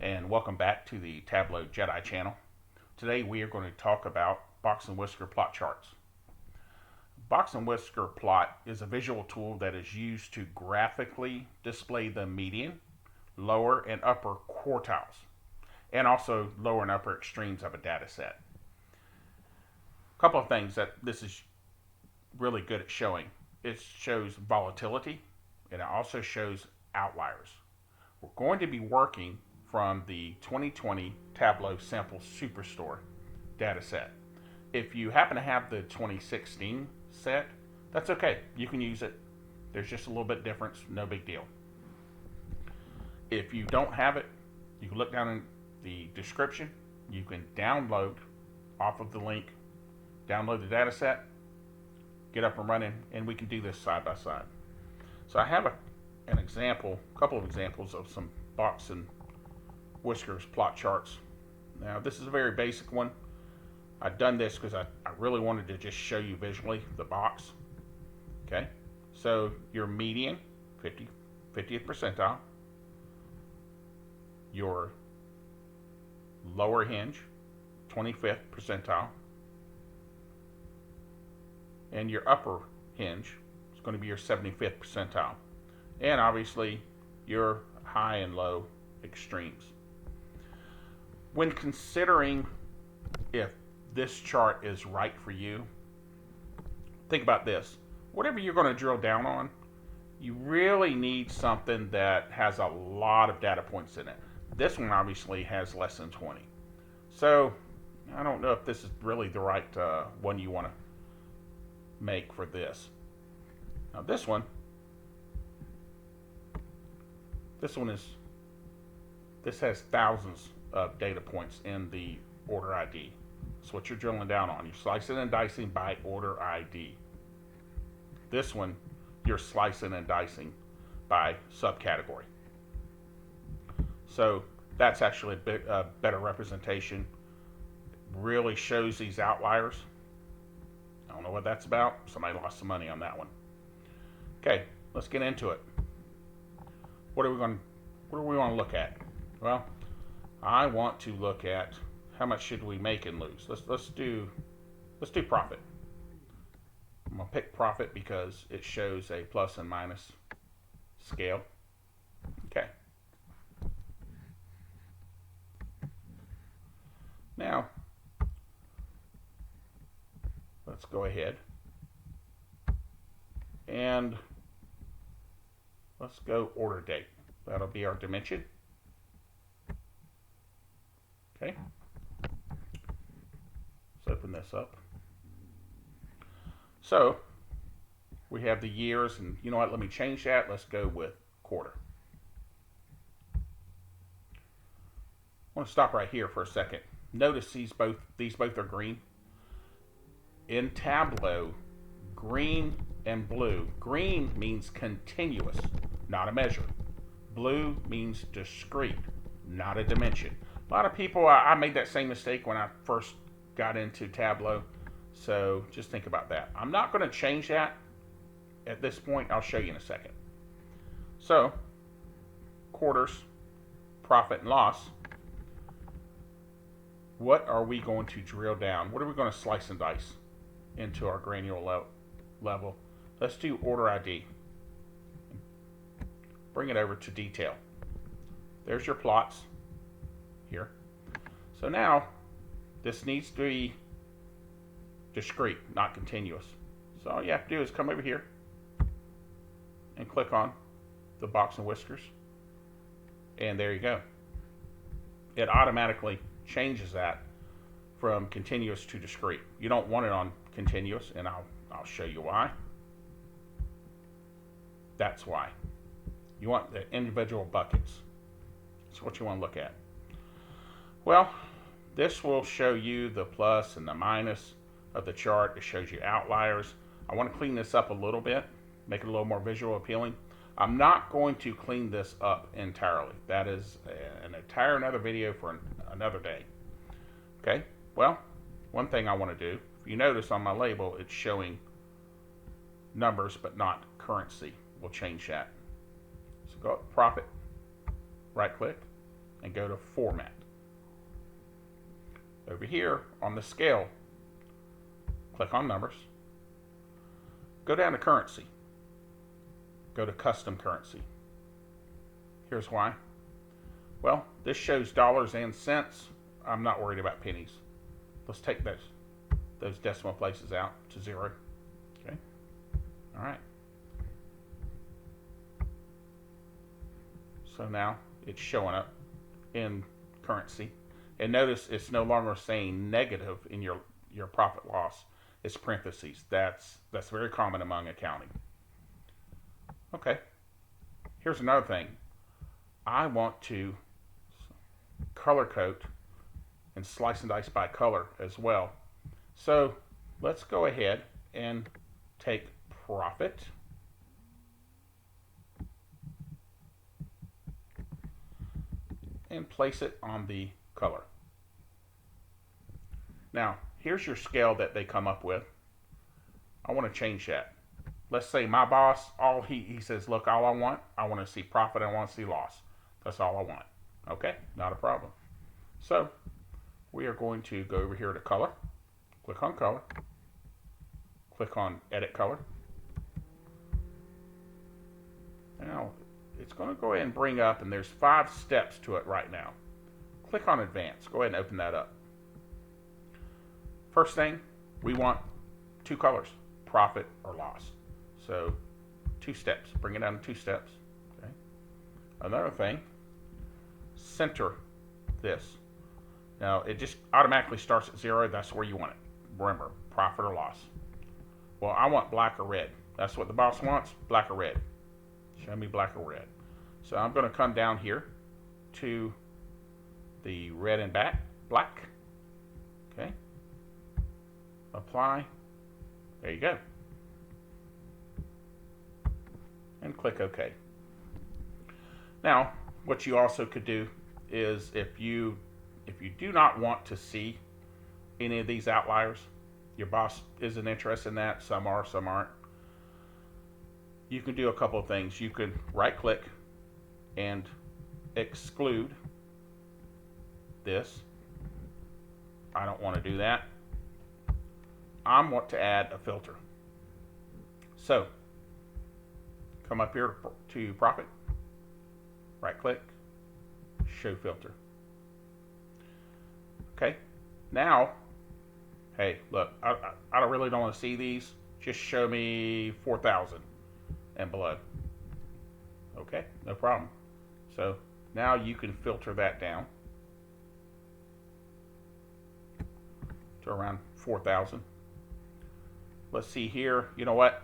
and welcome back to the Tableau Jedi channel. Today we are going to talk about Box and Whisker plot charts. Box and Whisker plot is a visual tool that is used to graphically display the median, lower, and upper quartiles, and also lower and upper extremes of a data set. A couple of things that this is really good at showing. It shows volatility, and it also shows outliers. We're going to be working from the 2020 Tableau Sample Superstore data set. If you happen to have the 2016 set, that's okay. You can use it. There's just a little bit difference, no big deal. If you don't have it, you can look down in the description. You can download off of the link, download the data set, get up and running, and we can do this side by side. So I have an example, a couple of examples of some Box and Whiskers plot charts. Now this is a very basic one. I've done this because I really wanted to just show you visually the box. Okay, so your median, 50th percentile, your lower hinge, 25th percentile, and your upper hinge is going to be your 75th percentile, and obviously your high and low extremes. When considering if this chart is right for you, think about this. Whatever you're going to drill down on, you really need something that has a lot of data points in it. This one obviously has less than 20. So I don't know if this is really the right one you want to make for this. Now this one has thousands of data points in the order ID. That's what you're drilling down on. You're slicing and dicing by order ID. This one, you're slicing and dicing by subcategory. So that's actually a better representation. Really shows these outliers. I don't know what that's about. Somebody lost some money on that one. Okay, let's get into it. What do we want to look at? Well, I want to look at how much should we make and lose. Let's do profit. I'm gonna pick profit because it shows a plus and minus scale. Okay. Now let's go ahead and let's go order date. That'll be our dimension. Okay. Let's open this up. So we have the years, and you know what? Let me change that. Let's go with quarter. I want to stop right here for a second. Notice these both are green. In Tableau, green and blue. Green means continuous, not a measure. Blue means discrete, not a dimension. A lot of people, I made that same mistake when I first got into Tableau, so just think about that. I'm not going to change that at this point. I'll show you in a second. So, quarters, profit and loss. What are we going to drill down? What are we going to slice and dice into our granular level? Let's do order ID. Bring it over to detail. There's your plots here. So now this needs to be discrete, not continuous. So all you have to do is come over here and click on the Box and Whiskers, and there you go. It automatically changes that from continuous to discrete. You don't want it on continuous, and I'll show you why. That's why. You want the individual buckets. That's what you want to look at. Well, this will show you the plus and the minus of the chart. It shows you outliers. I want to clean this up a little bit, make it a little more visual appealing. I'm not going to clean this up entirely. That is an entire another video for another day. Okay, well, one thing I want to do, if you notice on my label, it's showing numbers but not currency. We'll change that. So go up, profit, right click, and go to Format. Over here on the scale, click on Numbers. Go down to Currency. Go to Custom Currency. Here's why. Well, this shows dollars and cents. I'm not worried about pennies. Let's take those decimal places out to 0. Okay. All right. So now it's showing up in currency. And notice it's no longer saying negative in your profit loss. It's parentheses. That's very common among accounting. Okay. Here's another thing. I want to color code and slice and dice by color as well. So let's go ahead and take profit and place it on the color. Now, here's your scale that they come up with. I want to change that. Let's say my boss, he says, look, all I want to see profit, I want to see loss. That's all I want. Okay, not a problem. So we are going to go over here to color, click on color, click on edit color. Now it's going to go ahead and bring up, and there's 5 steps to it right now. Click on advanced. Go ahead and open that up. First thing, we want 2 colors, profit or loss. So 2 steps, bring it down to 2 steps. Okay. Another thing, center this. Now it just automatically starts at 0. That's where you want it. Remember, profit or loss. Well, I want black or red. That's what the boss wants, black or red. Show me black or red. So I'm going to come down here to the red and black. Okay. Apply. There you go. And click OK. Now, what you also could do is if you do not want to see any of these outliers, your boss isn't interested in that, some are, some aren't, you can do a couple of things. You could right click and exclude this. I don't want to do that. I want to add a filter. So come up here to profit, right click, show filter. Okay, now, hey, look, I really don't want to see these. Just show me 4,000 and below. Okay, no problem. So now you can filter that down to around 4,000. Let's see here. You know what?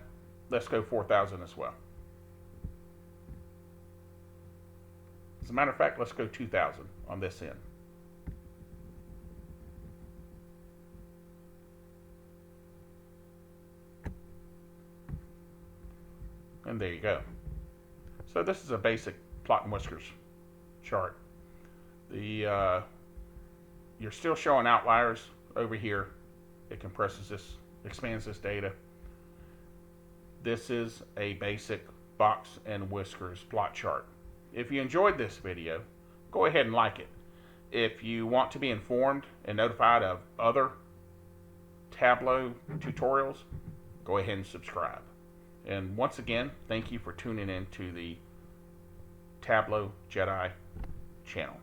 Let's go 4,000 as well. As a matter of fact, let's go 2,000 on this end. And there you go. So this is a basic plot and whiskers chart. You're still showing outliers over here. It compresses this, expands this data. This is a basic box and whiskers plot chart. If you enjoyed this video, go ahead and like it. If you want to be informed and notified of other Tableau tutorials, go ahead and subscribe. And once again, thank you for tuning in to the Tableau Jedi channel.